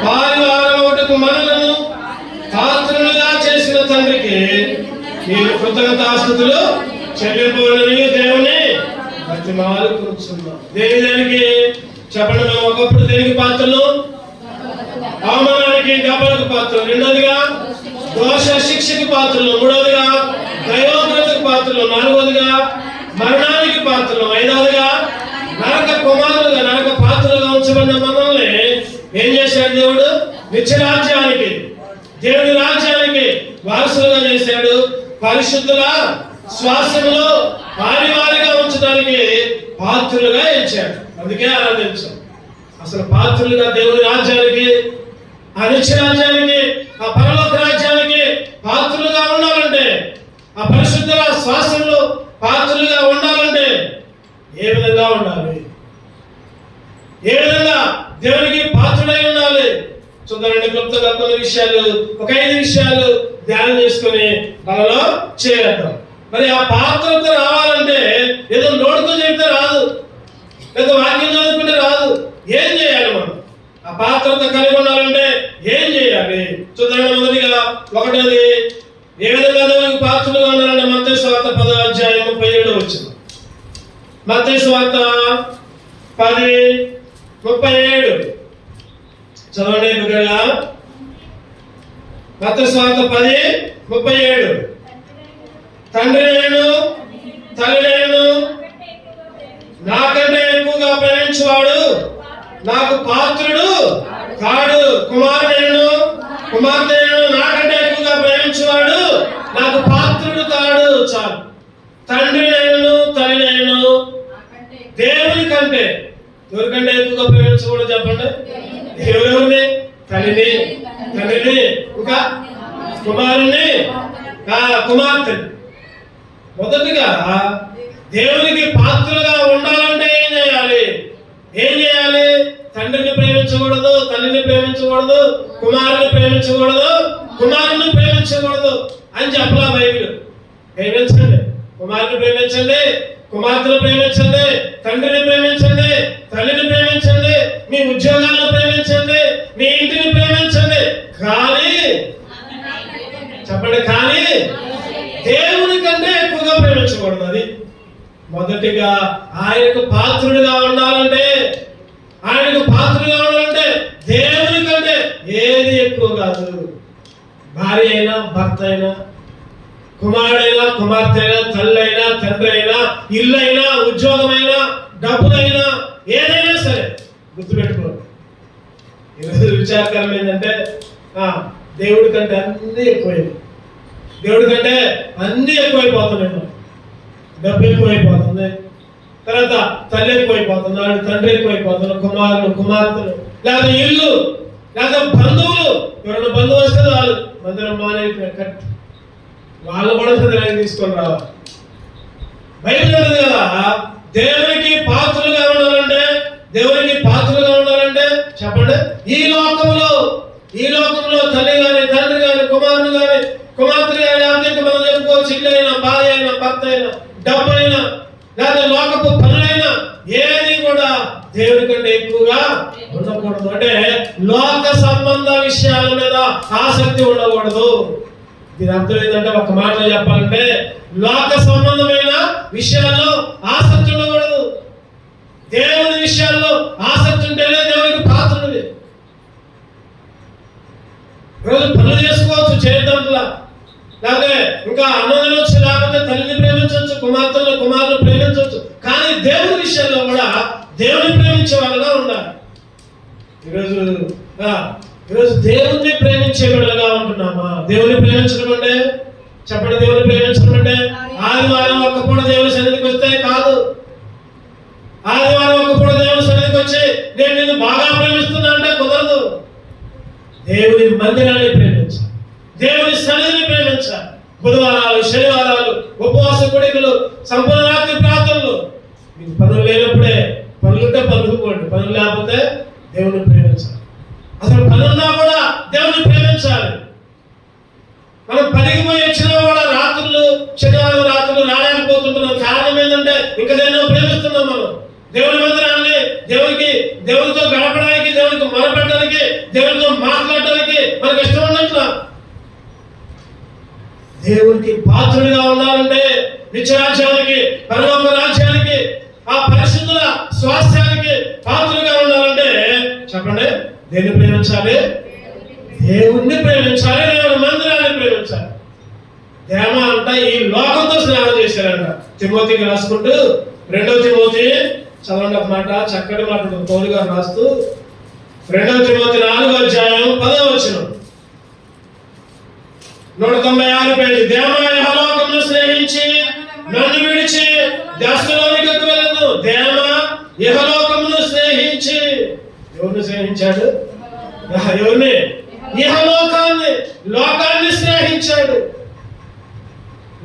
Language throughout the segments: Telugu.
పారివారముటకు మనలను పాత్రులుగా చేసిన తండ్రికి మీరు కృతజ్ఞతాస్తుతులు చెల్లింపులని దేవుని బతిమాలు కూర్చున్నాం. దేనికి చెప్పండి. మేము ఒకప్పుడు దేనికి పాత్రలు? అవమానానికి దెబ్బలకు పాత్రలు. రెండోదిగా దోష శిక్షకి పాత్రలు. మూడోదిగా దైవోగ్రతకు పాత్రలు. నాలుగోదిగా మరణానికి పాత్రలు. ఐదవదిగా నరక కుమారులుగా నరక పాత్రలుగా ఉంచబడిన మనల్ని ఏం చేశాడు దేవుడు? నిత్యరాజ్యానికి, దేవుని రాజ్యానికి వారసులుగా చేశాడు. పరిశుద్ధుల శ్వాసంలో పారివారిగా ఉంచడానికి పాత్రులుగా ఇచ్చాడు. అందుకే ఆరాధించాం. అసలు పాత్రులుగా దేవుని రాజ్యానికి, ఆ నిత్య రాజ్యానికి, ఆ పరలోక రాజ్యానికి పాత్రులుగా ఉండాలంటే, ఆ పరిశుద్ధుల శ్వాసంలో పాత్రులుగా ఉండాలంటే ఏ విధంగా ఉండాలి? ఏ విధంగా దేవునికి పాత్రుడై ఉండాలి? చూద్దామండి. క్లుప్తంగా కొన్ని విషయాలు, ఒక 5 విషయాలు ధ్యానం చేసుకుని మనలో చేద్దాం. మరి ఆ పాత్రతో రావాలంటే ఏదో నోటితో చెబితే రాదు, లేదా వాక్యం చదువుకుంటే రాదు. ఏం చేయాలి? మనం ఆ పాత్రతో కలిగి ఉండాలంటే ఏం చేయాలి? చూద్దాం. మొదటిగా ఒకటోది ఏ విధంగా దేవునికి పాత్రలుగా ఉండాలంటే మత్తయి సువార్త 10వ అధ్యాయం 37 వచ్చింది. మత్తయి సువార్త 10:37 చదవండి. బిడ్డలారా, మత్తయి సువార్త 10:37 తండ్రి నేను తల్లి నేను నాకంటే ఎక్కువగా ప్రేమించేవాడు నాకు పాత్రుడు కాడు. కుమారుడేను కుమార్తె నాకంటే ఎక్కువగా ప్రేమించేవాడు నాకు పాత్రుడు కాడు. చాలు. తండ్రి నేను తల్లి నేను దేవుని కంటే ఎవరికంటే ఎక్కువగా ప్రేమించకూడదు చెప్పండి. ఎవరెవరిని? తల్లిని, తండ్రిని, ఇంకా కుమారుని, కుమార్తెని. మొదటిగా దేవునికి పాత్రలుగా ఉండాలంటే ఏం చేయాలి? ఏం చేయాలి? తండ్రిని ప్రేమించకూడదు, తల్లిని ప్రేమించకూడదు, కుమారుని ప్రేమించకూడదు, కుమారుని ప్రేమించకూడదు అని చెప్పలా బైబిల్. ప్రేమించండి, కుమారుని ప్రేమించండి, కుమార్తెను ప్రేమించండి, తండ్రిని ప్రేమించండి, తల్లిని ప్రేమించండి, మీ ఉద్యోగాలను ప్రేమించండి, మీ ఇంటిని ప్రేమించండి. కానీ చెప్పండి, కానీ దేవుని కంటే ఎక్కువగా ప్రేమించకూడదు. అది మొదటిగా ఆయనకు పాత్రుడిగా ఉండాలంటే, ఆయనకు పాత్రుడిగా ఉండాలంటే దేవుని కంటే ఏది ఎక్కువ కాదు. భార్య అయినా, భర్త అయినా, కుమారుడైనా, కుమార్తె అయినా, తల్లి అయినా, తండ్రి అయినా, ఇల్లు అయినా, ఉద్యోగమైనా, డబ్బులైనా, ఏదైనా సరే గుర్తుపెట్టుకోండి. ఈరోజు విచారకరం ఏంటంటే దేవుడి కంటే అన్నీ ఎక్కువైపోయి, దేవుడి కంటే అన్నీ ఎక్కువైపోతున్నాయి. డబ్బు ఎక్కువైపోతుంది, తర్వాత తల్లి ఎక్కువైపోతున్నాడు, తండ్రి ఎక్కువైపోతున్నాడు, కుమారులు, కుమార్తెలు, లేదా ఇల్లు, లేదా బంధువులు. ఎవరైనా బంధువు వస్తే వాళ్ళు మందిరం మానే వాళ్ళు కూడా మందిరానికి తీసుకొని రావాలి. బైబిల్ అంటుంది కదా, దేవునికి పాత్రలుగా ఉండాలంటే, దేవునికి పాత్రలుగా ఉండాలంటే చెప్పండి, ఈ లోకంలో తల్లి కానీ, తండ్రి కానీ, కుమారుడు కానీ, కుమార్తె కానీ, అంతే మనం చెప్పుకోవచ్చు. ఇల్లు అయినా, భార్య అయినా, భర్త అయినా, డబ్బు అయినా, లేదా లోకపు పనులైనా ఏది కూడా దేవుడి కంటే ఎక్కువగా ఉండకూడదు. అంటే లోక సంబంధ విషయాల మీద ఆసక్తి ఉండకూడదు. దీని అర్థం ఏంటంటే, ఒక మాటలో చెప్పాలంటే లోక సంబంధమైన విషయాల్లో ఆసక్తి ఉండకూడదు. దేవుని విషయాల్లో ఆసక్తి ఉంటేనే దేవునికి పాత్రుడు. రోజు పనులు చేసుకోవచ్చు, చేయడంలా, లేకపోతే ఇంకా అన్నం తినవచ్చు, లేకపోతే తల్లిని ప్రేమించవచ్చు, కుమారులు ప్రేమించవచ్చు. కానీ దేవుని విషయాల్లో కూడా దేవుని ప్రేమించే వాళ్ళగా ఉండాలి. ఈరోజు దేవుణ్ణి ప్రేమించే వాళ్ళగా ఉంటున్నామా? దేవుని ప్రేమించడం అంటే చెప్పండి, దేవుని ప్రేమించడం అంటే ఆదివారం ఒక్క పూట దేవుని సన్నిధికి వస్తే కాదు. ఆదివారం ఒక్క పూట దేవుని సన్నిధికి వచ్చి నేను నిన్ను బాగా ప్రేమిస్తున్నా అంటే కుదరదు. దేవుని మందిరాన్ని ప్రేమించాలి, దేవుని సన్నిధిని ప్రేమించాలి. బుధవారాలు, శనివారాలు, ఉపవాస కొడికలు, సంపూర్ణ రాత్రి ప్రార్థనలు. మీకు పనులు లేనప్పుడే, పనులుంటే పనులుకోండి, పనులు లేకపోతే దేవుని ప్రేమించాలి. అసలు పనున్నా కూడా దేవుని ప్రేమించాలి. మనం పనికి పోయి వచ్చినా కూడా రాత్రులు, శనివారం రాత్రులు రాలేకపోతుంటున్నాం. కారణం ఏంటంటే ఇంకా దేన్నో ప్రేమిస్తున్నాం. మనం దేవుని మందిరాన్ని దేవునితో గడపడానికి, దేవునికి మొరపెట్టడానికి దేవునితో మాట్లాడటానికి మనకు ఇష్టం ఉన్నట్లా. దేవునికి పాత్రుడిగా ఉండాలంటే నిత్యరాజ్యానికి, పరలోక రాజ్యానికి, ఆ పరిశుద్ధుల స్వాస్థ్యానికి పాత్రుడిగా ఉండాలంటే చెప్పండి, దేన్ని ప్రేమించాలి? దేవుణ్ణి ప్రేమించాలి, దేవుని మందిరాన్ని ప్రేమించాలి. దేమ అంట ఈ లోకంతో స్నేహం చేశారంట. తిమోతికి రాసుకుంటూ 2 తిమోతి చదవండి ఒక మాట, చక్కటి మాట పౌలు గారు రాస్తూ 2 తిమోతి 4వ అధ్యాయం 10వ వచనం, 196 పేజీ. దేమ యెహోవాను స్నేహించి నన్ను విడిచి దాస్యలోనికి వెళ్ళదు. దేమ యెహోవాను స్నేహించి, ఎవరిని స్నేహించాడు? ఎవరిని? యెహోవాన్ని, లోకాన్ని స్నేహించాడు.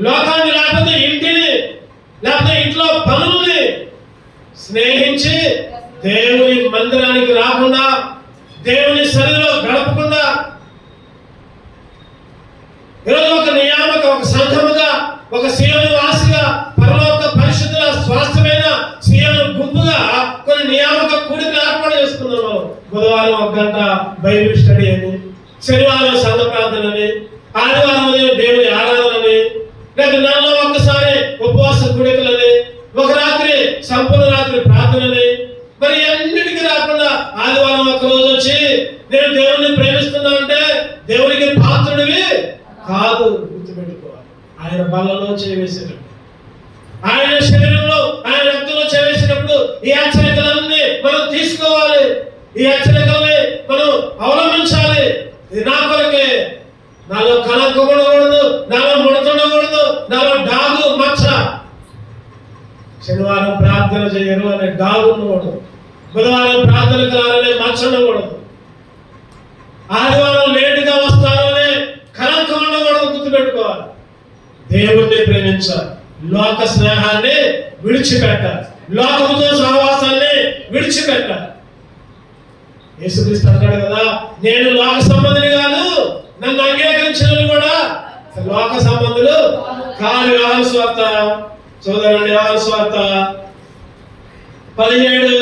లోకాన్ని లేకపోతే ఇంటిని, లేకపోతే ఇంట్లో పనుల్ని స్నేహించి దేవుని మందిరానికి రాకుండా, దేవుని సన్నిధిలో గడపకుండా, ఈరోజు ఒక నియామక, ఒక సంఘముగా, ఒక సీయోను వాసిగా, పరలోక పరిశుద్ధుల స్వాస్థ్యమైన సీయోను గుంపుగా కొన్ని నియామక కూడికలు ఏర్పాటు చేసుకున్నాం మనం. బుధవారం 1 గంట బైబిల్ స్టడీ అని, శనివారం సంఘ ప్రార్థనని, ఆదివారం ఉదయం దేవుని ఆరాధనని, లేదా నెలలో ఒక్కసారి ఉపవాస కూడికలని, ఒక రాత్రి సంపూర్ణ రాత్రి ప్రార్థనని. మరి అన్నిటికీ రాకుండా ఆదివారం ఒక రోజు వచ్చి నేను దేవుడిని ప్రేమిస్తున్నా అంటే దేవునికి పాత్రుడివి కాదు. గుర్తుపెట్టుకోవాలి. ఆయన బలలో చేవేసినప్పుడు, ఆయన శరీరంలో, ఆయన రక్తంలో చేవేసినప్పుడు ఈ హెచ్చరికలన్నీ మనం తీసుకోవాలి. ఈ హెచ్చరికల్ని మనం అవలంబించాలి. ఇది నా కొరకే. నాలో కళంకం ఉండకూడదు, నాలో ముడతుండకూడదు, నాలో డాగు మచ్చ. శనివారం ప్రార్థన చేయరు అనే డాగు ఉండకూడదు, బుధవారం ప్రార్థనకు రారనే మచ్చ ఉండకూడదు, ఆదివారం లేటుగా వస్తాను అనే కళంకం ఉండకూడదు. గుర్తుపెట్టుకోవాలి. దేవుణ్ణి ప్రేమించాలి, లోక స్నేహాన్ని విడిచిపెట్టాలి, లోకముతో సహవాసాన్ని విడిచిపెట్టాలి. యేసుక్రీస్తు అన్నాడు కదా, నేను లోక సంబంధిని కాదు, నన్ను అంగీకరించిన కూడా లోక సంబంధులు కాదు. యోహాను సువార్త చూడండి, యోహాను సువార్త 17,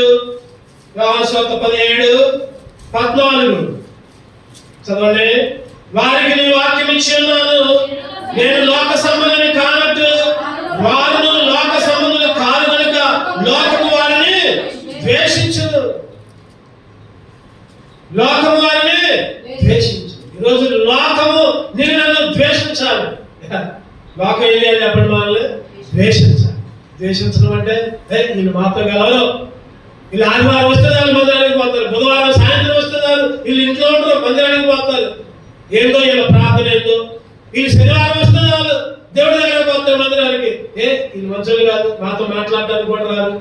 యోహాను సువార్త 17:14 చదవండి. వారికి నీ వాక్యం ఇచ్చి ఉన్నాను, నేను లోక సంబంధిని కానట్టు వారును లోక సంబంధులు కాదు కనుక లోకము వారిని ద్వేషించదు. లోకము వారిని ద్వేషించదు. ఈరోజు లోకము నేను నన్ను ద్వేషించాలి. లోకం ఏంటి అని చెప్పండి, మనల్ని ద్వేషించాలి. ద్వేషించడం అంటే వీళ్ళు మాతో గలరు, వీళ్ళు ఆదివారం వస్తే వాళ్ళు మందిరానికి పోతారు, బుధవారం సాయంత్రం వస్తే వాళ్ళు వీళ్ళు ఇంట్లో ఉంటారు, మందిరానికి పోతారు. ఏందో వీళ్ళ ప్రార్థన ఏందో. వీళ్ళు శనివారం వస్తే వాళ్ళు దేవుడి దగ్గర పోతారు మందిరానికి. వీళ్ళు మంచోళ్ళు కాదు, మాతో మాట్లాడడానికి కూడా రాదు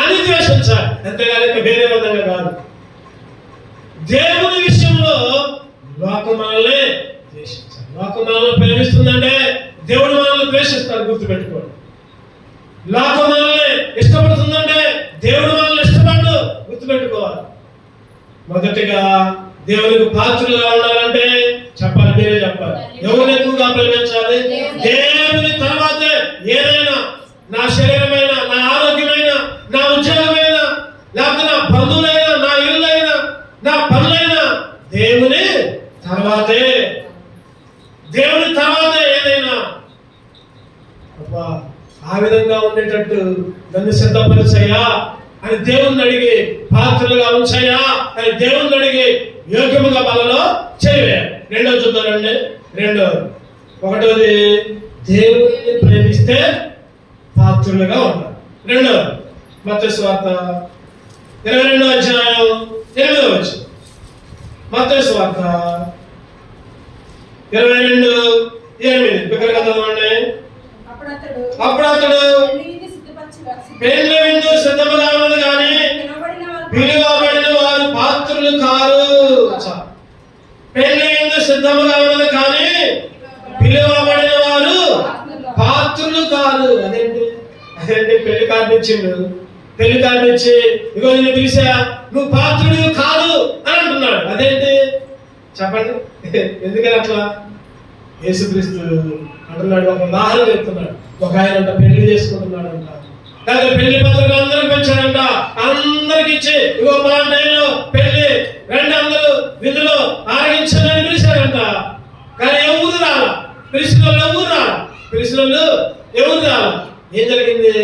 అని ద్వేషించాలి. అంతేగాని వేరే విధంగా కాదు. దేవుని విషయంలో లోకం మనల్ని ద్వేషించాలి. లోకం మనల్ని ప్రేమిస్తుందంటే దేవుడు మనల్ని ద్వేషిస్తాడు. గుర్తుపెట్టుకోండి. లోకం మనల్ని ఇష్టపడుతుందంటే దేవుడు మనల్ని ఇష్టపడ్డు. గుర్తుపెట్టుకోవాలి. మొదటిగా దేవునికి పాత్రలుగా ఉండాలంటే చెప్పాలి, మీరే చెప్పాలి. ఎవరిని ఎక్కువగా ప్రేమించాలి? దేవుని తర్వాతే ఏదైనా, నా శరీరమైన, నా ఆరోగ్యమైన, నా ఉద్యోగమైన, లేకపోతే నా బంధువులైనా, నా ఇల్లులైనా, నా పనులైనా దేవుని తర్వాతే. దేవుని తర్వాతే ఏదైనా. ఆ విధంగా ఉండేటట్టు నన్ను సిద్ధపరిచయ్యా అని దేవుణ్ణి అడిగి, పాత్రలుగా ఉంచయ్యా అని దేవుణ్ణి అడిగి యోగ్యముగా బలలో చేయవేయాలి. రెండో చూద్దారండి. ఒకటోది దేవుణ్ణి ప్రేమిస్తే పాత్రులుగా ఉండాలి. రెండోది మత్తయి సువార్త 22వ అధ్యాయం 8వ వచనం. మత్తయి సువార్త 22:8 బిగ్గరగా చదవండి. అప్పుడు అతడు పెళ్లి విందు సిద్ధముగా ఉన్నది కానీ పిలువబడిన వారు పాత్రులు కారు. పెళ్లి విందు సిద్ధముగా ఉన్నది కానీ పిలువబడిన వారు పాత్రులు కారు. అదేంటి పెళ్లి కార్డు ఇచ్చిండు. పెళ్లి కార్డు ఇచ్చి ఇగో నిన్ను పిలిచా, నువ్వు పాత్రుడు కాదు అని అంటున్నాడు. అదేంటి చెప్పండి, ఎందుకని అట్లా? యేసుక్రీస్తు అంటున్నాడు, ఒక ఉదాహరణ చెప్తున్నాడు. ఒక ఆయన అంట పెళ్లి చేసుకుంటున్నాడు అంట, లేదా పెళ్లి పత్రిక అందరికి పెంచాడంట. అందరికి ఇచ్చి ఇగో మా టైంలో పెళ్లి రండి అందరూ పిలిచిన వాళ్ళు ఎవరు రాలా. ఏం జరిగింది?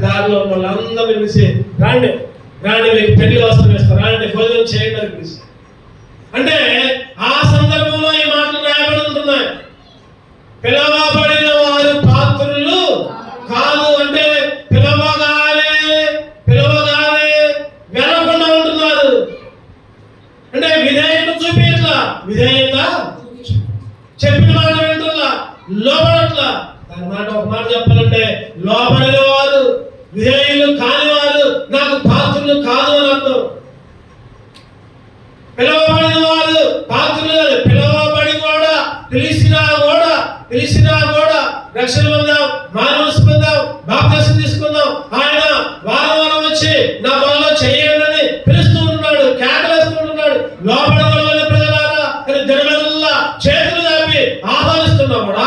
దారిలో ఉన్న వాళ్ళందరూ పిలిచి రాండి మీకు పెళ్లి వస్త్రం వేస్తారు, రాండి భోజనం చేయండి అని పిలిచి. అంటే ఆ సందర్భంలో ఈ మాటలు రాయబడి ఉంటున్నాయి. పిలవబడిన వారు పాత్రులు కాదు. అంటే పిలవగానే వెళ్ళకుండా ఉంటున్నారు. అంటే విధేయత చూపించట్లా, విధేయత చెప్పిన మాట వింటున్నా, లోబడట్లా. దాని మాట ఒక మాట చెప్పాలంటే లోబడిన వారు, విధేయులు కాని వారు నాకు పాత్రులు కాదు అని అర్థం. పిలవబడిన వారు పాత్రులు కాదు, పిలవబడి కూడా పిలిచినా కూడా రక్షణ పొందాం, మానవసు పొందాం, బాప్తిసం తీసుకుందాం. ఆయన వారం వచ్చి నా వల్ల చేయండి పిలుస్తూ ఉన్నాడు, కేకలేస్తూ ఉంటున్నాడు. లోపల వల్ల ప్రజలారా అని దినమెల్లా చేతులు దాపి ఆహ్వానిస్తున్నా కూడా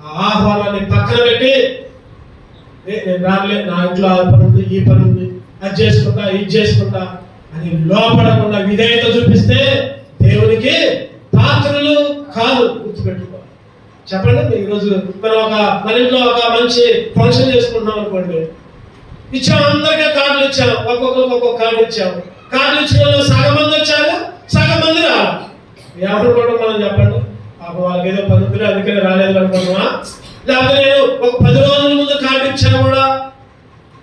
ఆ ఆహ్వానాన్ని పక్కన పెట్టి నేను రాలేదు, నా ఇంట్లో ఆ పని ఉంది, ఈ పని ఉంది, అది చేసుకుంటా, ఇది చేసుకుంటా అని లోపడకుండా విధేయత చూపిస్తే దేవునికి పాత్రలు కాదు. గుర్తుపెట్టుకో. చెప్పండి, ఈరోజు మనం మన ఇంట్లో ఒక మంచి ఫంక్షన్ చేసుకుంటున్నాం అనుకోండి. ఇచ్చాం, అందరికీ కార్డులు ఇచ్చాం, ఒక్కొక్కరికి ఒక్కొక్క కార్డు ఇచ్చాం. కార్డులు ఇచ్చిన వాళ్ళు సగం మంది వచ్చారు, సగం మంది రావాలి. ఎవరు కూడా మనం చెప్పండి, వాళ్ళకి ఏదో పద్ధతులు అందుకని రాలేదు అనుకుంటున్నా. లేకపోతే నేను ఒక 10 రోజుల ముందు కార్డు ఇచ్చాను కూడా,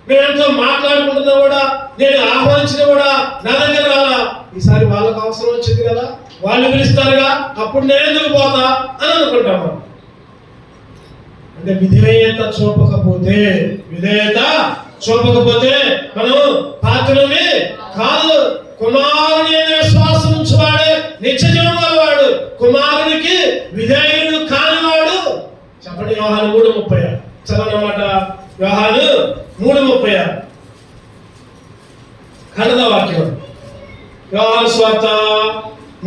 నేను ఎంతో మాట్లాడుకుంటున్నా కూడా, నేను ఆహ్వానించిన కూడా నా దగ్గర రాలా. ఈసారి వాళ్ళకు అవసరం వచ్చింది కదా, వాళ్ళు పిలుస్తారుగా, అప్పుడు నేను ఎందుకు పోతా అని అనుకుంటాము. అంటే విధేయత చూపకపోతే మనం పాత్రమే కాదు. కుమారుని విశ్వాసం ఉంచువాడే నిత్య జీవం గలవాడు, కుమారునికి విధేయుడు కానివాడు. చెప్పండి, యోహాను 3:36 చదవనమాట. యోహాను 3:36 కన్నడ వాక్యం. యోహాను సువార్త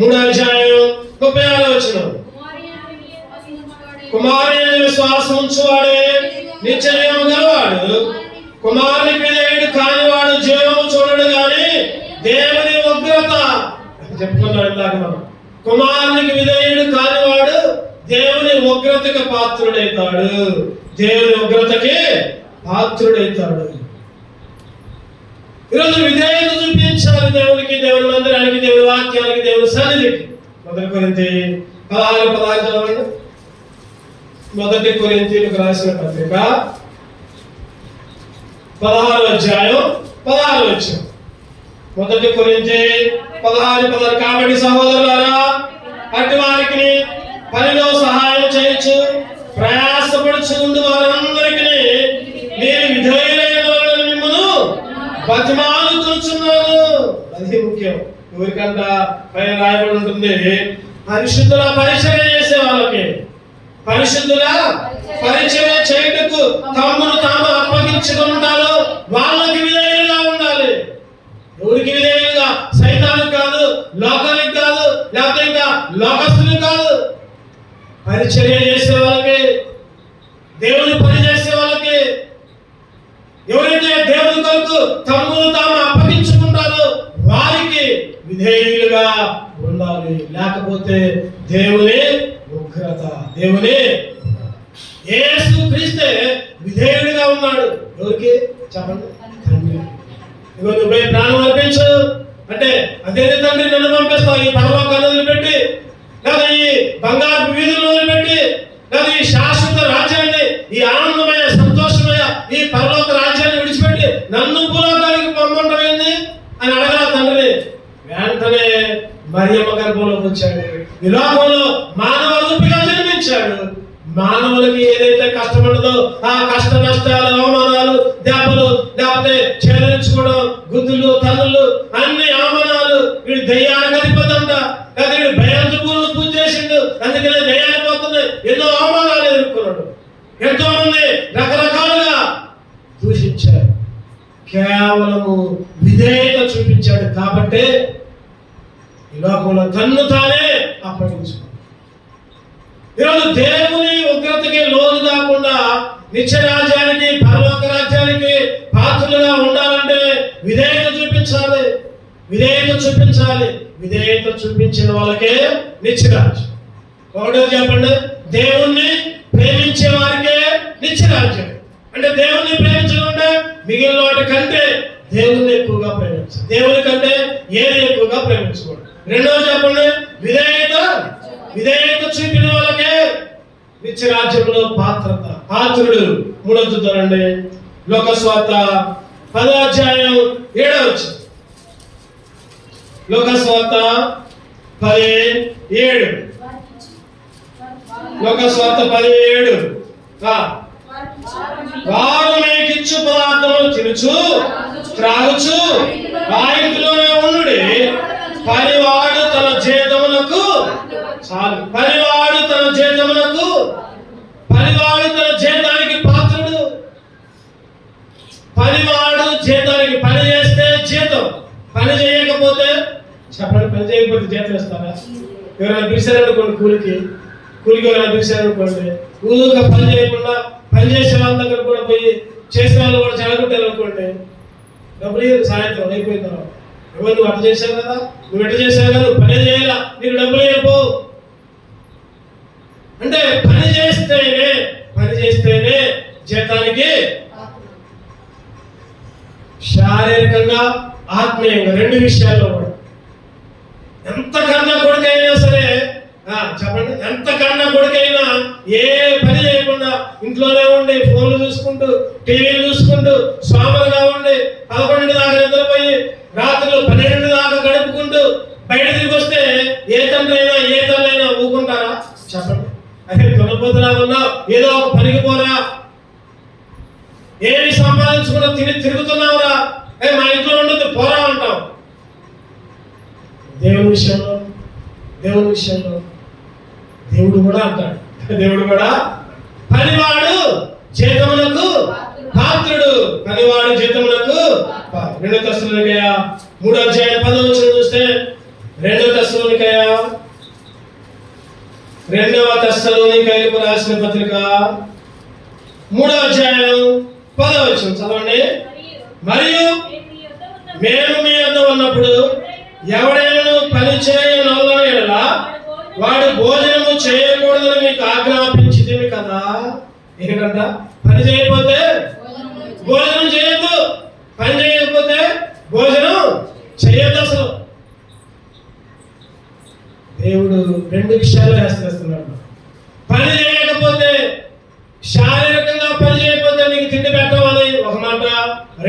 3:36 కుమారుని విశ్వాసం ఉంచువాడే నిత్య జీవం గలవాడు, కుమారునికి విధేయుడు కానివాడు జీవము చూడడు గాని దేవుని ఉగ్రత. చెప్పుకున్నాడు ఇందాక మనం. కుమారునికి విధేయుడు కానివాడు దేవుని ఉగ్రతకి పాత్రుడైతాడు, దేవుని ఉగ్రతకి పాత్రుడైతాడు. ఈరోజు విధేయత చూపించాలి దేవునికి, దేవుని మందిరానికి, దేవుని వాక్యానికి, దేవుని సన్నిధికి. 1 కొరింథీ 16 చదవండి. 1 కొరింథీయులకు రాసిన పత్రిక 16 1 కొరింథీ 16 కాబట్టి సహోదరులారా, అట్టి వారికి పనిలో సహాయం చేయొచ్చు ప్రయాసపడుచు ఉండు వారందరికీ నేను విధేయులైన వాళ్ళని మిమ్మల్ని బతిమాలుతున్నాను. అది ముఖ్యం. ఎవరికంట పైన రాయబడి ఉంటుంది, పరిశుద్ధుల పరిచర్య చేసే వాళ్ళకి, పరిశుద్ధుల పరిచర్య చేయటకు తమను తాము అప్పగించుకుంటారు, వాళ్ళకి విధేయులుగా ఉండాలి. ఎవరికి విధేయులుగా? సైతానికి కాదు, లోకానికి కాదు, లేకపోతే ఇంకా లోకస్తులకు కాదు. పరిచర్య చేసే వాళ్ళకి, దేవుని పని చేసే వాళ్ళకి, ఎవరైతే దేవుని కొరకు తమను తాము అప్పగించుకుంటారో వారికి విధేయులుగా ఉండాలి. లేకపోతే దేవుని ఉగ్రత. యేసు క్రీస్తే విధేయుడిగా ఉన్నాడు. ఎవరికి? చెప్పండి, తండ్రి. ఇగో నువ్వు ప్రాణం అర్పించు అంటే అదే తండ్రి నన్ను పంపిస్తావు ఈ పరలోకాన్ని వదిలిపెట్టి, లేదా ఈ బంగారు వీధులను వదిలిపెట్టి, లేదా ఈ శాశ్వత రాజ్యాన్ని, ఈ ఆనందమయ సంతోషమయ ఈ పరలోక రాజ్యాన్ని విడిచిపెట్టి నన్ను భూలోకానికి పంపండి అని అడగల తండ్రి. వెంటనే మరియమ్మ గర్భంలోకి వచ్చాడు. ఈ లోకంలో మానవ రూపిగా జన్మించాడు. మానవులకి ఏదైతే కష్టం ఉండదో ఆ కష్ట నష్టాలు, అవమానాలు, దెబ్బలు, లేకపోతే ఛేదించుకోవడం, గుద్దులు, తన్నులు, అన్ని అవమానాలు. వీడు దయ్యానికి అధిపతంట, లేదా వీడు భయాంతులు పూజ చేసిండు, అందుకనే దయ్యాలు పోతున్నాయి. ఎన్నో అవమానాలు ఎదుర్కొన్నాడు. ఎంతో మంది రకరకాలుగా దూషించారు. కేవలము విధేయత చూపించాడు కాబట్టి ఈ లోకంలో తన్ను తానే అప్పగించుకున్నాడు. ఈరోజు దేవుని ఉగ్రతకి లోను కాకుండా నిత్య రాజ్యానికి, పరలోక రాజ్యానికి పాత్రలుగా ఉండాలంటే విధేయత చూపించాలి. విధేయత చూపించిన వాళ్ళకే నిత్య రాజ్యం. ఒకటో చెప్పండి, దేవుణ్ణి ప్రేమించే వారికే నిత్యరాజ్యం. అంటే దేవుణ్ణి ప్రేమించడం అంటే మిగిలిన వాటి కంటే దేవుణ్ణి ఎక్కువగా ప్రేమించాలి. దేవుని కంటే ఏది ఎక్కువగా ప్రేమించకూడదు. రెండవది చెప్పండి, విధేయత చూపిన వాళ్ళకే నిత్యరాజ్యంలో పాత్రుడు. మూడవ చూద్దామండి, లోకస్వార్త 10:7. లోకస్వార్త 10:7. లోకస్వార్త 10:7. వారు మీకిచ్చు పదార్థములు తినుచు త్రాగుచు వాయింటిలోనే ఉండుడి, పనివాడు తన జీతములకు చాలు. పనివాడు తన జీతానికి పాత్రుడు. పనివాడు జీతానికి, పని చేస్తే జీతం, పని చేయకపోతే చెప్పండి, పని చేయకపోతే జీతం ఇస్తారా? ఎవరైనా పిలిచారనుకోండి కూలికి ఎవరైనా పిలిచారనుకోండి, ఊరుగా పని చేయకుండా పని చేసే వాళ్ళ దగ్గర కూడా పోయి చేసిన వాళ్ళు కూడా చెడగొట్టారు అనుకోండి, డబ్బులు సాయంత్రం అయిపోయిన తర్వాత, ఎవరు నువ్వు అట్ట చేశావు కదా, నువ్వు ఎట్ట చేసావు కదా, నువ్వు పని చేయాలా, నీకు డబ్బులు అయిపో. అంటే పని చేస్తేనే జీతానికి, శారీరకంగా ఆత్మీయంగా రెండు విషయాల్లో కూడా. ఎంత కన్నా కొడుకైనా సరే చెప్పండి, ఎంత కన్నా కొడుకైనా ఏ పని చేయకుండా ఇంట్లోనే ఉండి ఫోన్లు చూసుకుంటూ టీవీలు చూసుకుంటూ సోమరుగా ఉండి 11 దాకా నిద్రపోయి రాత్రులు 12 దాకా గడుపుకుంటూ బయట తిరిగి వస్తే ఏ తల్లి ఊకుంటారా? చెప్పండి. అదే దున్నపోతులా ఉన్నావు, ఏదో ఒక పనికి పోరా, ఏమి సంపాదించుకున్నా తిరుగుతున్నావురా, మా ఇంట్లో ఉండదు పోరా అంటావు. దేవుని విషయంలో దేవుడు కూడా అంటాడు, దేవుడు కూడా పనివాడు జీతములకు పాత్రుడు. 2 తెస్సలోనికయ 3:10 చూస్తే 2 తెస్సలోనికయలకు రాసిన పత్రిక 3:10 చదవండి. మరియు మేము మీ యొద్ద ఉన్నప్పుడు ఎవడైనా పని చేయనొల్లని ఎడల వాడు భోజనము చేయకూడదని మీకు ఆజ్ఞాపించితిమి కదా. ఏంటంట? పని చేయకపోతే భోజనం చేయొద్దు, పని చేయకపోతే భోజనం చేయొద్దు. అసలు దేవుడు 2 విషయాలు వేస్తున్నాడు. పని చేయకపోతే, శారీరకంగా పని చేయకపోతే నీకు తిండి పెట్టమని ఒక మాట.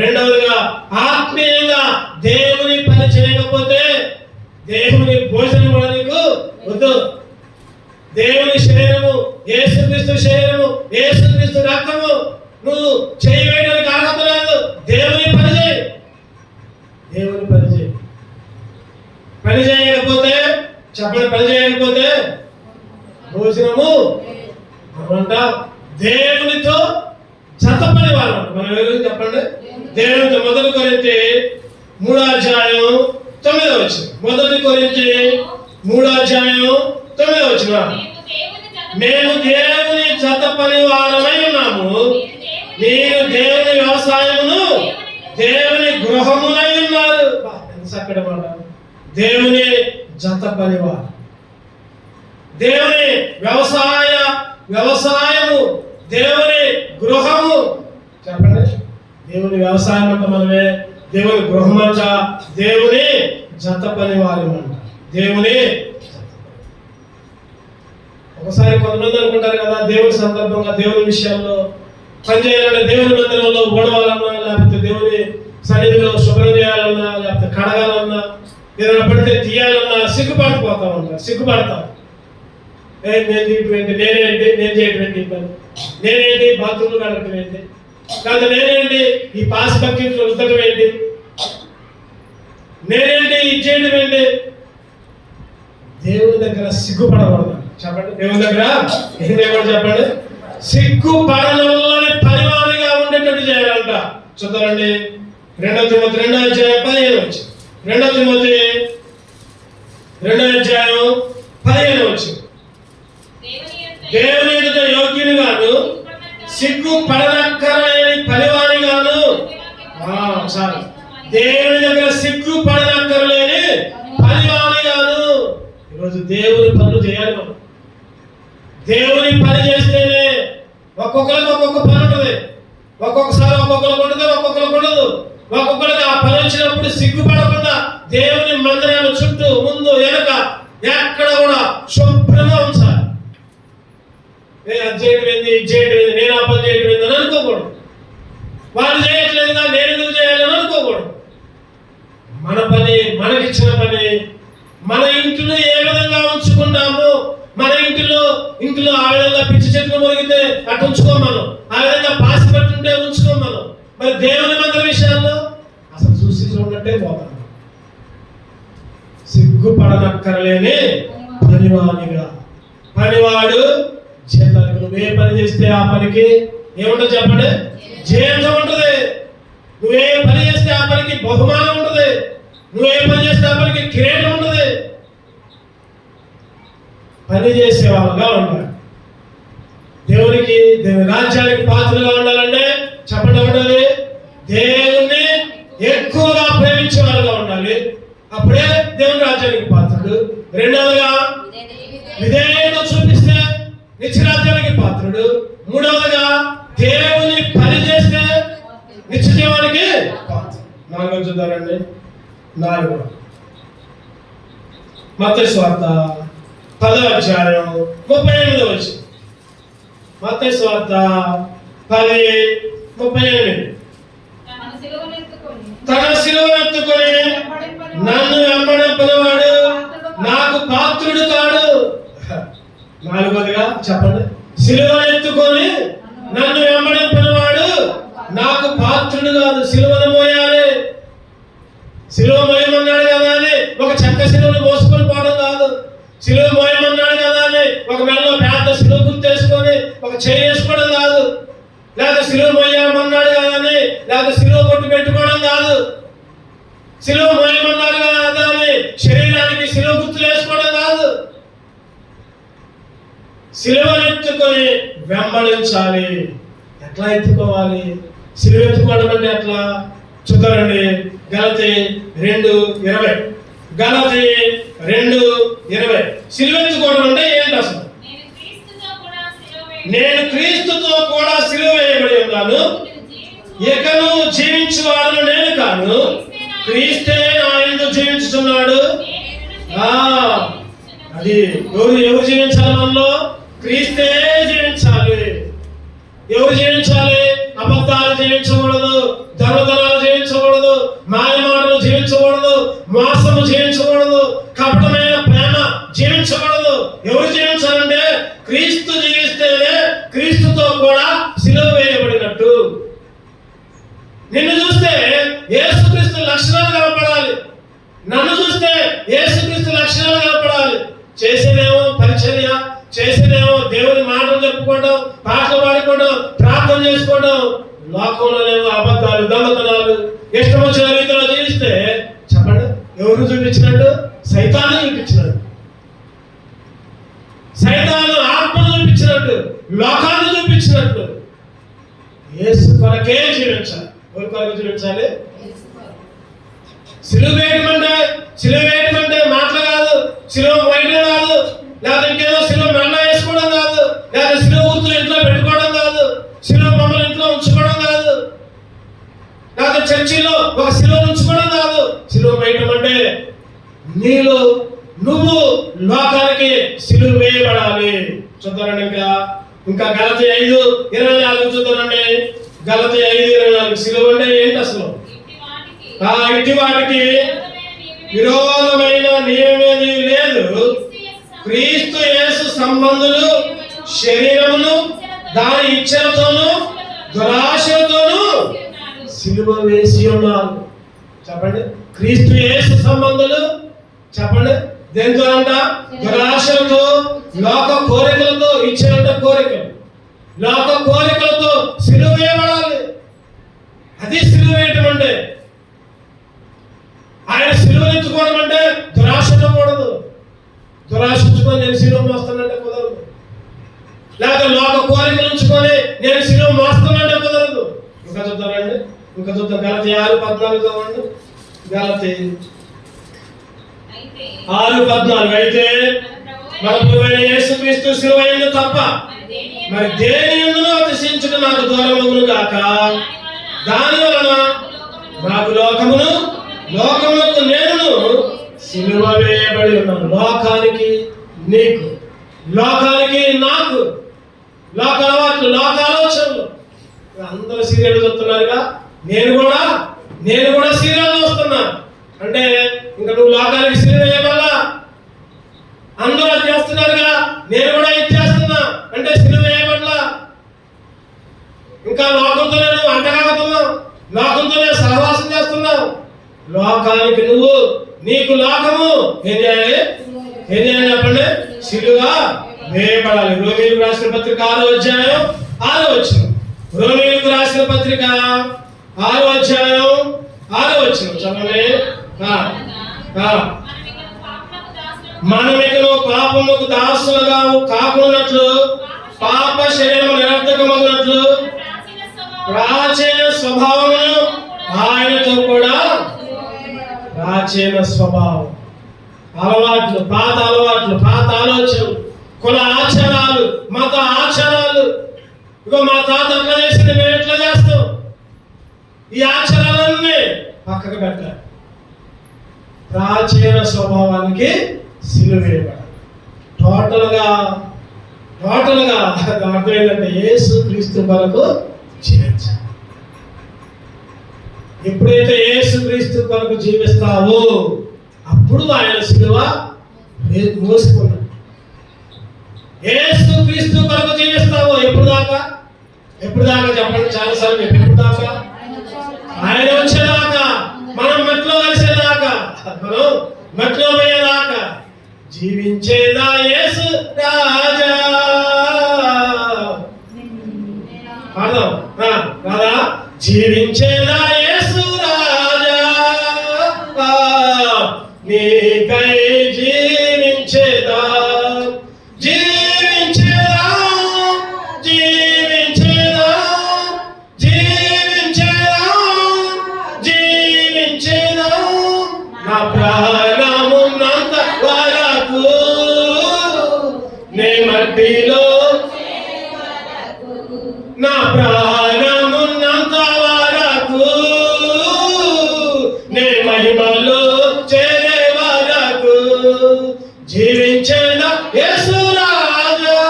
రెండవదిగా ఆత్మీయంగా దేవుని పని చేయకపోతే దేవుని భోజనం కూడా నీకు వద్దు. దేవుని శరీరము, యేసుక్రీస్తు శరీరము, యేసుక్రీస్తు రక్తము నువ్వు చేయడానికి అర్హత లేదు. దేవుని పని చేయి. పని చేయకపోతే చెప్పండి, పని చేయకపోతే భోజనము అంట దేవునితో జతపని వాళ్ళు. మనం ఎవరు చెప్పండి? దేవునితో. 1 కొరింథీ 3:9. 1 కొరింథీ 3:9. మేము దేవుని జతపని వారమై ఉన్నాము, మీరు దేవుని వ్యవసాయమును దేవుని గృహమునై ఉన్నారు. ఎంత చక్కటి మాట. దేవుని జతపనివారు, దేవుని వ్యవసాయము, దేవుని గృహము. చెప్పండి, దేవుని వ్యవసాయం అంట మనమే, దేవుని గృహం అంట, దేవుని జత పని వారి అంట. దేవుని ఒకసారి కొంతమంది అనుకుంటారు కదా, దేవుని సందర్భంగా దేవుని విషయాల్లో పని చేయాలంటే దేవుని మందిరంలో ఓడవాలన్నా, లేకపోతే దేవుని సన్నిధిలో శుభ్రం చేయాలన్నా, లేకపోతే కడగాలన్నా, ఏదైనా పడితే తీయాలన్నా సిగ్గుపడిపోతా ఉంటారు. సిగ్గుపడతాం. నేను చేయటువంటి పని, నేనేంటి బాత్రూమ్లు కడగటం ఏంటి, కాదు నేనేంటి ఈ పాస్ బకెట్లు ఉద్దటం ఏంటి, నేనేంటి ఇది చేయడం ఏంటి. దేవుని దగ్గర సిగ్గుపడకూడదు. చెప్పండి, దేవుని దగ్గర ఏం చేయకూడదు చెప్పండి. సిగ్గుపడని పరిమాణంగా ఉండేటట్టు చేయాలంట. చూద్దామండి, 2 తిమోతి 2:15. 2 తిమోతి 2:15. దేవుని ఎదుట యోగ్యునిగాను సిగ్గుపడనక్కరలేని పనివానిగాను. చాలు. దేవుని దగ్గర సిగ్గుపడనక్కరలేని పనివానిగాను. ఈరోజు దేవుని పనులు చేయాలి మనం. దేవుని పని చేస్తేనే ఒక్కొక్కరికి ఒక్కొక్క పని ఉంటుంది. ఒక్కొక్కసారి ఒక్కొక్కరికి ఉంటుంది, ఒక్కొక్కరికి ఉండదు. ఒక్కొక్కరికి ఆ పని వచ్చినప్పుడు సిగ్గుపడకుండా దేవుని మందిరాల చుట్టూ ముందు వెనక ఎక్కడ కూడా శుభ్రంగా ఉంచాలి. నేను అది చేయడం ఏంది, ఇది చేయడం ఏంది, నేను ఆ పని చేయడం ఏంది అని అనుకోకూడదు. వాళ్ళు చేయట్లేదుగా నేను ఎందుకు చేయాలని అనుకోకూడదు. మన పని, మనకిచ్చిన పని, మన ఇంటిలో ఏ విధంగా ఉంచుకుంటాము, మన ఇంటిలో ఆ విధంగా పిచ్చి చెట్లు మురిగితే అటు ఉంచుకోం మనం, ఆ విధంగా పాసి పట్టుంటే ఉంచుకోం మనం. మరి దేవుని మందిర విషయాల్లో అసలు చూసి చూడట్టే పోతాం. సిగ్గుపడనక్కర్లేని పనివాడిగా, పనివాడు జీతానికి. నువ్వే పని చేస్తే ఆ పనికి ఏముంటుంది చెప్పండి? జీతం ఉంటుంది. నువ్వే పని చేస్తే ఆ పనికి బహుమానం ఉంటుంది. నువ్వే పని చేస్తే ఆ పనికి కిరీటం ఉంటుంది. పని చేసే వాళ్ళగా ఉండాలి. దేవునికి, దేవుని రాజ్యానికి పాత్రగా ఉండాలంటే చెప్పండి ఉండాలి, దేవుణ్ణి ఎక్కువగా ప్రేమించే వాళ్ళగా ఉండాలి. అప్పుడే దేవుని రాజ్యానికి పాత్రుడు. రెండవదిగా విధేయత చూపిస్తే నిత్యరాజ్యానికి పాత్రుడు. మూడవదిగా దేవుని పని చేస్తే నిత్య జీవానికి పాత్రుడు. నాలుగవ చూద్దారండి. 4 మత్తయి సువార్త 10వ అధ్యాయం 38వ వచనం. మత్తయి సువార్త 10:38. తన సిలువనెత్తుకొని నన్ను వెంబడింపనివాడు నాకు పాత్రుడు కాడు. నాలుగోదిగా చెప్పండి, సిలువనెత్తుకొని నన్ను వెంబడింపనివాడు నాకు పాత్రుడు కాదు. సిలువను మోయాలి. సిలువ మోయమన్నాడు కదా అని ఒక చెక్క సిలువను మోసుకొని పోవడం కాదు. సిలువ మోయమన్నాడు కదా అని ఒక మెడలో పెద్ద సిలువ గుర్తేసుకొని ఒక చేయి వేసుకోవడం కాదు. లేదా సిలువ మోయమన్నాడు కదా అని లేదా సిలువ కొట్టు పెట్టుకోవడం కాదు. సిలువ మోయమన్నాడు కదా అని శరీరానికి సిలువ గుర్తులు వేసుకోవడం కాదు. సిలువనెత్తుకొని వెంబడించాలి. ఎట్లా ఎత్తుకోవాలి? సిలువ ఎత్తుకోవడం అంటే ఎట్లా చూద్దారండి. గలతీ 2:20. గలతీ 2:20. సిలువ ఎత్తుకోవడం అంటే ఏంటి అసలు? నేను క్రీస్తుతో కూడా సిలువ వేయబడి ఉన్నాను, ఇకను జీవించువాడు నేను కాను, క్రీస్తే నా యందు జీవించుచున్నాడు. అది ఎవరు జీవించాలి? మనలో క్రీస్తే జీవించాలి. ఎవరు జీవించాలి? అబద్ధాలు జీవించకూడదు, దొంగతనాలు జీవించకూడదు, మాయ మాటలు జీవించకూడదు, మోసము జీవించకూడదు, కపటమైన ప్రేమ జీవించకూడదు. ఎవరు జీవించాలంటే క్రీస్తు జీవిస్తేనే క్రీస్తుతో కూడా సిలువ వేయబడినట్టు. నిన్ను చూస్తే యేసుక్రీస్తు లక్షణాలు కనపడాలి, నన్ను చూస్తే యేసుక్రీస్తు లక్షణాలు కనపడాలి. చేసేదేమో పరిచర్య, చేసేదేమో దేవుని మాటలు చెప్పుకోవడం, పాటలు పాడుకోవడం, ప్రార్థన చేసుకోవడం. లోకంలోనేమో అబద్ధాలు, దొంగతనాలు, ఇష్టం వచ్చిన రీతిలో జీవిస్తే చెప్పండి ఎవరు చూపించినట్టు? సైతాన్ని చూపించినట్టు. సైతాను ఆత్మను చూపించినట్టు, లోకాన్ని చూపించినట్టు. యేసు కొరకే జీవించాలి. ఎవరి కొరకు జీవించాలి? సిలువ వేయడం అంటే మాటలు కాదు, సిలువ వైద్యం కాదు, లేదా ఇంకేదో సిలువ మెల్ల వేసుకోవడం కాదు, లేదా సిలువ గుర్తులు ఇంట్లో పెట్టుకోవడం కాదు, సిలువ బొమ్మలు ఇంట్లో ఉంచుకోవడం కాదు, లేదా చర్చిలో ఒక సిలువ ఉంచుకోవడం కాదు. సిలువ వేయడం అంటే నీలో నువ్వు లోకానికి సిలువ వేయబడాలి. చూద్దారండి. ఇంకా గలతీ 5:24 చూద్దారండి. గలతీ 5:24. సిలువ అంటే ఏంటి అసలు? ఇట్టి వాటికి విరోధమైన నియమేది లేదు. క్రీస్తు యేసు సంబంధులు శరీరమును దాని ఇచ్చలతోనూ దురాశలతోనూ సిలువ వేసి ఉన్నారు. చెప్పండి, క్రీస్తు యేసు సంబంధులు చెప్పండి దేంతో అంట? దురాశలతో, లోక కోరికలతో. ఇచ్చలంటే కోరికలు, లోక కోరికలతో సిలువ వేయబడాలి. అది సిలువ వేయటం అంటే. ఆయన సిలువనెత్తుకోవడం అంటే దురాశతో కూడదు. దురాశించుకొని నేను సిలువ మోస్తానంటే కుదరదు. లేకపోతే లోక కోరికలు ఉంచుకొని నేను సిలువ మోస్తానంటే కుదరదు. ఇంకా చూద్దామండి. గలతీ 6:14 చదవండి. గలతీ 6:14. అయితే మన ప్రభువైన యేసుక్రీస్తు శిలువయందు తప్ప మరి దేని యందును అతిశయించుట నాకు దూరమగును గాక. దాని వలన నాకు లోకమునకు నేను సిలువ వేయబడి ఉన్నాను. లోకానికి నీకు, లోకానికి నాకు, లోక అలవాట్లు, లోక ఆలోచనలు. అందరూ సీరియల్ చూస్తున్నారుగా, నేను కూడా సీరియల్ చూస్తున్నా. అంటే ఇంకా నువ్వు లోకానికి సిలువ వేయబల్లా, అందరూ అది చేస్తున్నారుగా, నేను కూడా ఇది చేస్తున్నా అంటే సిలువ వేయబడలా. ఇంకా లోకంతోనే నువ్వు అంటగాగుతున్నావు, లోకంతోనే సహవాసం చేస్తున్నావు. లోకానికి నువ్వు, నీకు లోకము ఏం చేయాలి చెప్పండి? సిలువ వేయబడాలి. రోమీయులకు రాసిన పత్రిక 6వ అధ్యాయం 6వ వచనం. రోమీయులకు రాసిన పత్రిక 6వ అధ్యాయం 6వ వచనం చదవండి. మనమికను పాపముకు దాసులుగా కాకున్నట్లు, పాప శరీరము నిరర్థకమగునట్లు ప్రాచీన స్వభావమును ఆయనతో కూడా, ప్రాచీన స్వభావం, అలవాట్లు, పాత ఆలోచనలు, కుల ఆచారాలు, మత ఆచారాలు. ఇగో మా తాత అట్లా చేసింది, మేము ఎట్లా చేస్తాం? ఈ ఆచారాలన్నీ పక్కకు పెట్టాలి. ప్రాచీన స్వభావానికి సిలువ వేయబడాలి. టోటల్గా అర్థం ఏంటంటే యేసు క్రీస్తు కొరకు జీవించాలి. ఎప్పుడైతే యేసు క్రీస్తు కొరకు జీవిస్తావో అప్పుడు ఆయన సిలువ మోసుకున్నాడు. యేసు క్రీస్తు కొరకు జీవిస్తావో ఎప్పుడు దాకా చెప్పండి? చాలాసార్లు ఎప్పుడు దాకా? ఆయన వచ్చేదాకా, మనం మట్లో కలిసేదాకా, మనం మట్లో పోయేదాకా జీవించేదా యేసు రాజా. కదా, జీవించేదా యేసు రాజా, నీకై జీవించేదా నా ప్రాణమున్నంత వరకు, నే మట్టిలో నా ప్రాణమున్నంత వరకు, నే మహిమలో చేరే వరకు జీవించిన యేసు రాజా,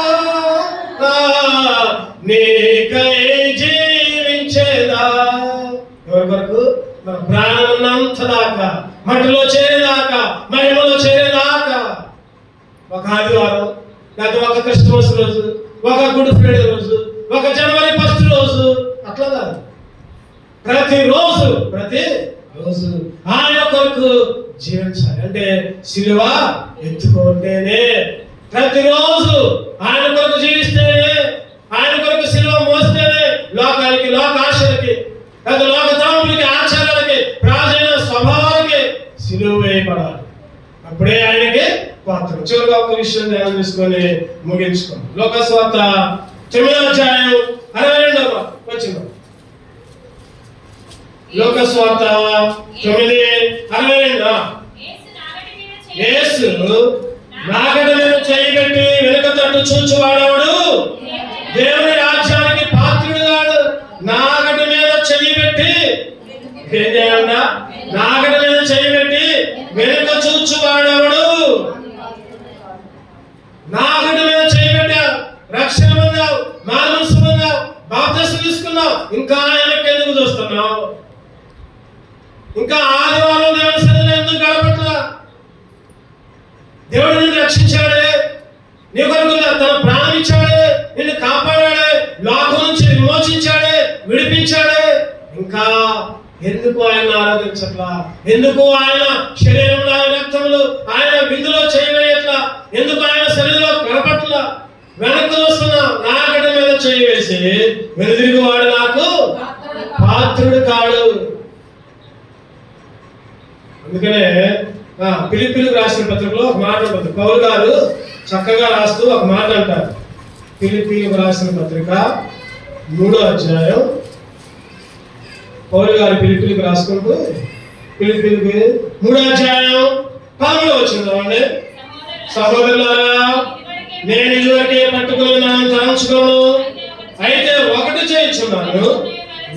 నీకై జీవించేదా. ఎవరి వరకు? మన ప్రాణం ఉన్నంత దాకా, మట్టిలో చేరేదాకా, మహిమలో చేరేదాకా. ఒక ఆదివారం, లేదా ఒక క్రిస్మస్ రోజు, ఒక గుడ్ ఫ్రైడే రోజు, ఒక జనవరి 1 రోజు అట్లా కాదు. ప్రతిరోజు ఆయన కొరకు జీవించాలి. అంటే సిలువ ఎత్తుకుంటేనే, ప్రతిరోజు ఆయన కొరకు జీవిస్తేనే, ఆయన కొరకు సిలువ మోస్తేనే లోకానికి, లోకాశలకి, లేదా లోక తలంపులకి, ఆచారాలకి, ప్రాచీన స్వభావాలకి సిలువ వేయబడాలి. అప్పుడే ఆయనకి పాత్ర. చివరిగా ఒక విషయం ధ్యానం తీసుకొని ముగించుకోండి. లోకాసు వార్త 9వ అధ్యాయం 62వ వచనం. లోకాసు వార్త 9:62. యేసు నాగటి మీద చేయబెట్టి వెనుక తట్టు చూచువాడవాడు దేవుని రాజ్యానికి పాత్రుడు కాడు. నాగటి మీద చేయబెట్టి ఏం చేయాలన్నా? నాగటి మీద చేయబెట్టి వెనుక చూచువాడవాడు. నాగటి మీద చేయబెట్టావు, రక్షణ పొందావు, మానసు పొందావు, బాప్తిసం తీసుకున్నావు, ఇంకా ఆయనకి ఎందుకు చూస్తున్నావు? ఇంకా ఆదివారం దేవుని సన్నిధిలో ఎందుకు గడపట్లా? దేవుడు నిన్ను రక్షించాడే, నీ కొరకు తన ప్రాణం ఇచ్చాడే, నిన్ను కాపాడాడే, లోకం నుంచి విమోచించాడే, విడిపించాడే. ఇంకా ఎందుకు ఆయన ఆరాధించట్లా? ఎందుకు ఆయన శరీరంలో, ఆయన రక్తములు, ఆయన విందులో చేయవేయట్లా? ఎందుకు ఆయన శరీరంలో కనపట్లా? వెనక్కి వస్తున్నా, నాగటి మీద చేయి వేసి వెనుదిరిగి వాడు నాకు పాత్రుడు కాడు. అందుకనే ఫిలిప్పీలకు రాసిన పత్రికలో ఒక మాట ఉంటుంది. పౌలు గారు చక్కగా రాస్తూ ఒక మాట అంటారు. ఫిలిప్పీలకు రాసిన పత్రిక 3వ అధ్యాయం, పౌలు గారు ఫిలిప్పీలకు రాసుకుంటూ, ఫిలిప్పీలకు 3వ అధ్యాయం 13వ వచనం. సహోదరులారా, నేను ఇదివరకే పట్టుకుని నన్ను తలంచుకోను, అయితే ఒకటి చేయించున్నాను,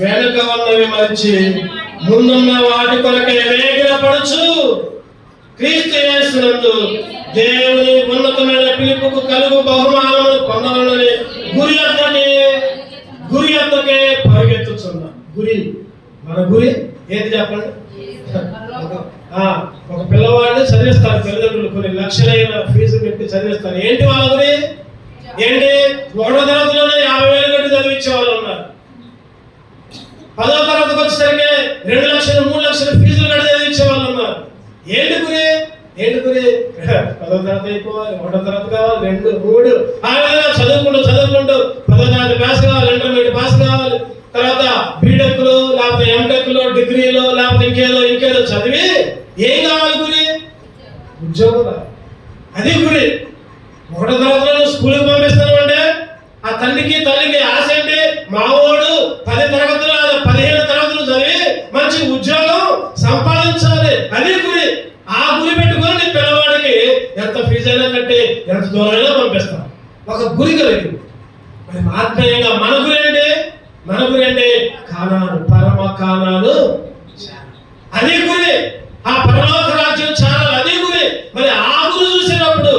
వెనుక ఉన్నవి మరచి ముందున్న వాటి కొరకే వేగిరపడుచు క్రీస్తు యేసునందు దేవుని ఉన్నతమైన పిలుపుకు కలుగు బహుమానములు పొందాలని గురి అద్దకే పరిగెత్తుచున్నా. గురి, మన గురి ఏంటి చెప్పండి? ఒక పిల్లవాడిని చదివిస్తారు తల్లిదండ్రులు, కొన్ని లక్షలైన ఫీజు పెట్టి చదివిస్తారు. ఏంటి వాళ్ళ గురి? ఏంటి? 1వ తరగతిలోనే 50,000 కట్టి చదివించే వాళ్ళు ఉన్నారు. 10వ తరగతికి వచ్చేసరికి 2 లక్షలు 3 లక్షలు ఫీజులు కట్టి చదివించే వాళ్ళు ఉన్నారు. ఏంటి గురి? 10వ తరగతి అయిపోవాలి, 1వ తరగతి కావాలి, 2, 3 ఆ విధంగా చదువుకుంటూ 10వ తరగతి పాస్ కావాలి, ఇంటర్మీడియట్ పాస్ కావాలి, తర్వాత బీటెక్లు లేకపోతే ఎంటెక్లు డిగ్రీలు లేకపోతే ఇంకేదో చదివి ఏం కావాలి? గురి ఉద్యోగం. అది గురి. 1వ తరగతిలో స్కూల్కి పంపిస్తామంటే ఆ తల్లికి ఆశ ఏంటి? మావోడు 10 తరగతులు 15 తరగతులు చదివి మంచి ఉద్యోగం సంపాదించాలి. అది గురి. ఆ గురి పెట్టుకొని నీ పిల్లవాడికి ఎంత ఫీజు అయినా కట్టి ఎంత దూరమైనా పంపిస్తాం. ఒక గురి కలిగి. మరి ఆత్మీయంగా మన గురి ఏంటి? మన గురి అంటే కానాను, పరమ కానాను. అది గురి. ఆ పరలోక రాజ్యం చాలా, అది గురి. మరి ఆ గురి చూసినప్పుడు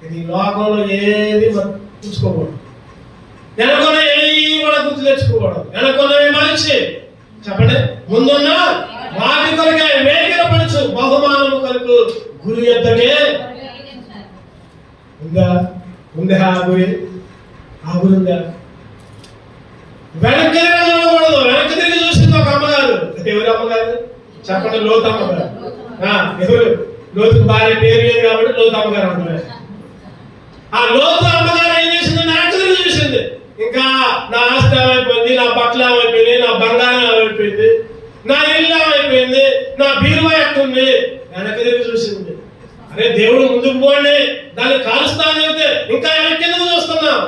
ఇది లోకంలో ఏది చూసుకోకూడదు, వెనకొన్న ఏవి కూడా గుర్తు తెచ్చుకోకూడదు. వెనకొన్నవి మనిషి చెప్పండి, ముందున్న వాటి కొరకే వేగిరపడుచు బహుమానము కొరకు గురి యొద్దకే. ఉందా ఆ గురి? ఉందా? వెనక్కి తిరిగి చూడకూడదు. వెనక్కి తిరిగి చూసింది ఒక అమ్మగారు. ఎవరు అమ్మగారు చెప్పండి? లోతు అమ్మగారు. ఎవరు? లోతుకు భార్య పేరు లేదు కాబట్టి లోతు అమ్మగారు అంటున్నారు. ఆ లోతు అమ్మగారు ఏం చేసింది? వెనక్కి తిరిగి చూసింది. ఇంకా నా ఆస్తి ఏమైపోయింది, నా బట్టలు ఏమైపోయింది, నా బంగారం ఏమైపోయింది, నా ఇల్లు ఏమైపోయింది, నా బీరువా ఎట్టుంది? వెనక్కి తిరిగి చూసింది. అరే దేవుడు ముందుకు పోండి, దాన్ని కాలుస్తాను చెబితే ఇంకా వెనక్కి ఎందుకు చూస్తున్నాం?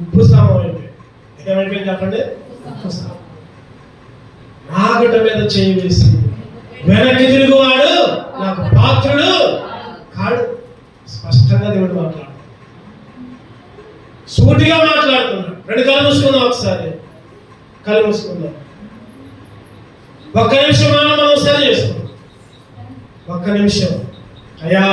ఉప్పు స్తంభం అయిపోయింది. ఏమైపోయింది చెప్పండి? నాగట మీద చేయి వేసి వెనక్కి తిరుగువాడు నాకు పాత్రుడు కాడు. స్పష్టంగా దేవుడు మాట్లాడు, సూటిగా మాట్లాడుతున్నాడు. 2 కళ్ళు మూసుకుందాం, ఒకసారి కళ్ళు మూసుకుందాం. ఒక్క నిమిషం మనం సరి చేసుకుందాం. ఒక్క నిమిషం. అయ్యా